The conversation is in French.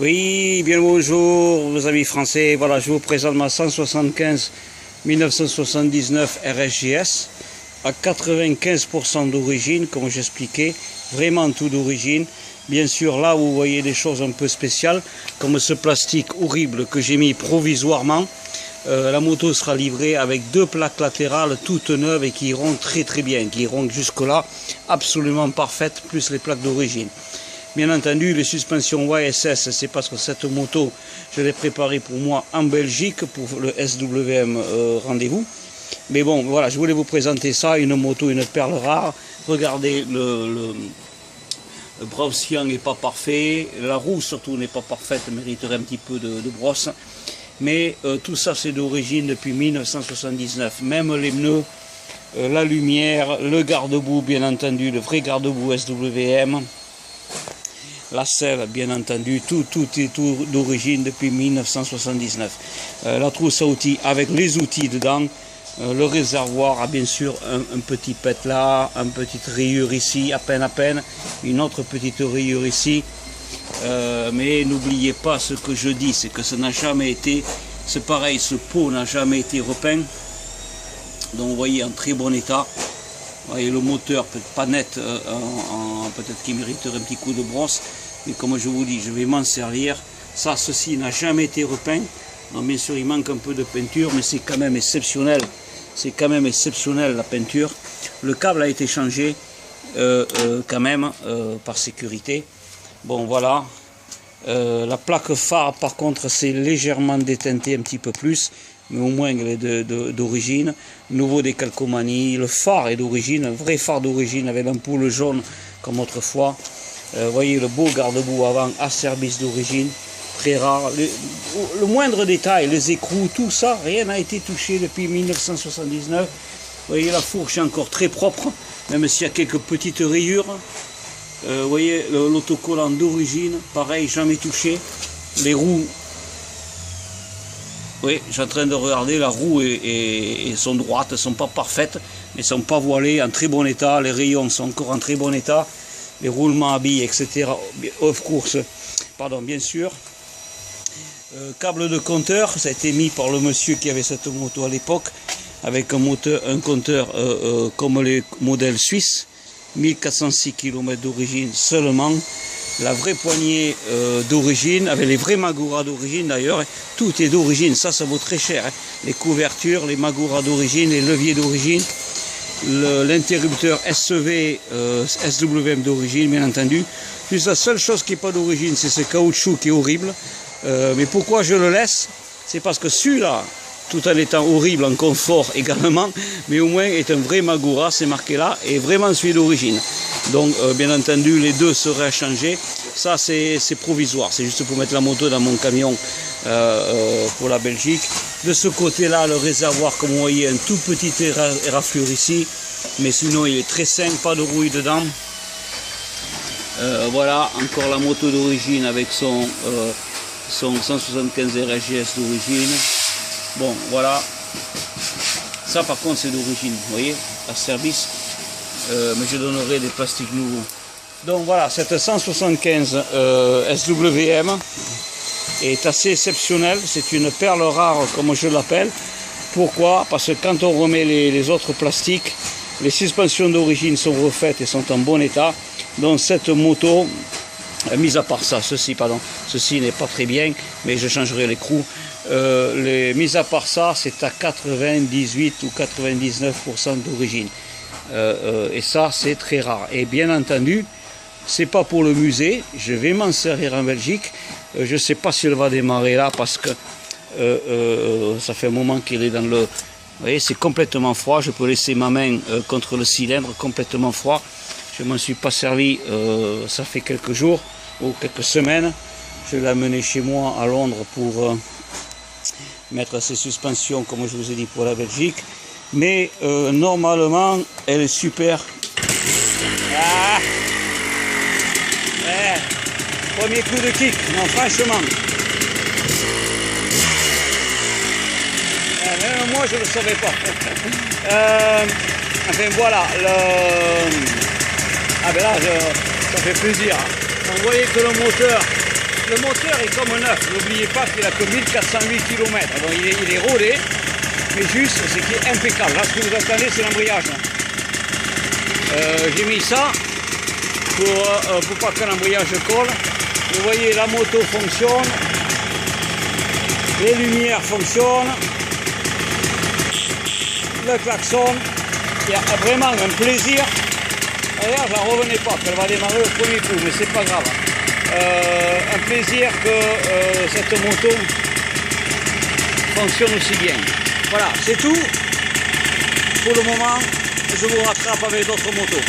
Oui, bien le bonjour, nos amis français. Voilà, je vous présente ma 175 1979 RSGS à 95% d'origine, comme j'expliquais, vraiment tout d'origine. Bien sûr, là, vous voyez des choses un peu spéciales, comme ce plastique horrible que j'ai mis provisoirement. La moto sera livrée avec 2 plaques latérales toutes neuves et qui iront très très bien, qui iront jusque là absolument parfaites, plus les plaques d'origine. Bien entendu, les suspensions YSS, c'est parce que cette moto, je l'ai préparée pour moi en Belgique, pour le SWM rendez-vous. Mais bon, voilà, je voulais vous présenter ça, une moto, une perle rare. Regardez, le brossier n'est pas parfait, la roue surtout n'est pas parfaite, mériterait un petit peu de brosse. Mais tout ça, c'est d'origine depuis 1979. Même les pneus, la lumière, le garde-boue, bien entendu, le vrai garde-boue SWM. La selle, bien entendu, tout est tout d'origine depuis 1979. La trousse à outils avec les outils dedans. Le réservoir a bien sûr un petit pet là, une petite rayure ici, à peine, une autre petite rayure ici. Mais n'oubliez pas ce que je dis, c'est que ça n'a jamais été, c'est pareil, ce pot n'a jamais été repeint. Donc vous voyez, en très bon état. Vous voyez, le moteur peut-être pas net, peut-être qu'il mériterait un petit coup de brosse, mais comme je vous dis, je vais m'en servir. Ça, ceci n'a jamais été repeint. Donc bien sûr, il manque un peu de peinture, mais c'est quand même exceptionnel. C'est quand même exceptionnel la peinture. Le câble a été changé quand même par sécurité. Bon voilà. La plaque phare, par contre, c'est légèrement déteinté un petit peu plus, mais au moins elle est d'origine. Nouveau décalcomanie, le phare est d'origine, un vrai phare d'origine avec l'ampoule jaune comme autrefois. Voyez le beau garde-boue avant à service d'origine, très rare. Le moindre détail, les écrous, tout ça, rien n'a été touché depuis 1979. Vous voyez, la fourche est encore très propre, même s'il y a quelques petites rayures. Vous voyez l'autocollant d'origine, pareil, jamais touché. Les roues, oui, je suis en train de regarder, la roue sont droites, elles ne sont pas parfaites, mais elles ne sont pas voilées, en très bon état. Les rayons sont encore en très bon état. Les roulements à billes, etc. Off course, pardon, bien sûr. Câble de compteur, ça a été mis par le monsieur qui avait cette moto à l'époque, avec un compteur comme les modèles suisses. 1406 km d'origine seulement, la vraie poignée d'origine, avec les vrais Magura d'origine d'ailleurs, tout est d'origine, ça vaut très cher, hein. Les couvertures, les Magura d'origine, les leviers d'origine, l'interrupteur SEV, SWM d'origine bien entendu. Juste la seule chose qui n'est pas d'origine, c'est ce caoutchouc qui est horrible, mais pourquoi je le laisse? C'est parce que celui-là, tout en étant horrible en confort également, mais au moins est un vrai Magura, c'est marqué là, et vraiment celui d'origine. Donc bien entendu, les deux seraient à changer. Ça c'est provisoire, c'est juste pour mettre la moto dans mon camion pour la Belgique. De ce côté-là, le réservoir, comme vous voyez, un tout petit éraflure ici, mais sinon il est très sain, pas de rouille dedans. Voilà, encore la moto d'origine avec son 175 RSGS d'origine. Bon, voilà. Ça, par contre, c'est d'origine, vous voyez, à service. Mais je donnerai des plastiques nouveaux. Donc voilà, cette 175 SWM est assez exceptionnelle. C'est une perle rare, comme je l'appelle. Pourquoi? Parce que quand on remet les autres plastiques, les suspensions d'origine sont refaites et sont en bon état. Donc cette moto, mis à part ça, ceci n'est pas très bien, mais je changerai l'écrou. Mis à part ça, c'est à 98 ou 99% d'origine. Et ça, c'est très rare. Et bien entendu, c'est pas pour le musée. Je vais m'en servir en Belgique. Je ne sais pas si elle va démarrer là parce que ça fait un moment qu'elle est dans le... Vous voyez, c'est complètement froid. Je peux laisser ma main contre le cylindre, complètement froid. Je ne m'en suis pas servi, ça fait quelques jours ou quelques semaines. Je l'ai amené chez moi à Londres pour mettre ses suspensions, comme je vous ai dit, pour la Belgique. Mais normalement, elle est super. Ah ouais. Premier coup de kick, non franchement. Même moi, je ne le savais pas. Enfin voilà, ah ben là, ça fait plaisir. Vous voyez que le moteur le moteur est comme neuf. N'oubliez pas qu'il a que 1408 km. Donc il est rodé, mais juste, c'est qu'il est impeccable. Là, ce que vous entendez, c'est l'embrayage. J'ai mis ça pour pas que l'embrayage colle. Vous voyez, la moto fonctionne, les lumières fonctionnent, le klaxon. Il y a vraiment un plaisir. D'ailleurs, je ne revenais pas, qu'elle va démarrer au premier coup, mais c'est pas grave. Un plaisir que cette moto fonctionne aussi bien. Voilà, c'est tout pour le moment. Je vous rattrape avec d'autres motos.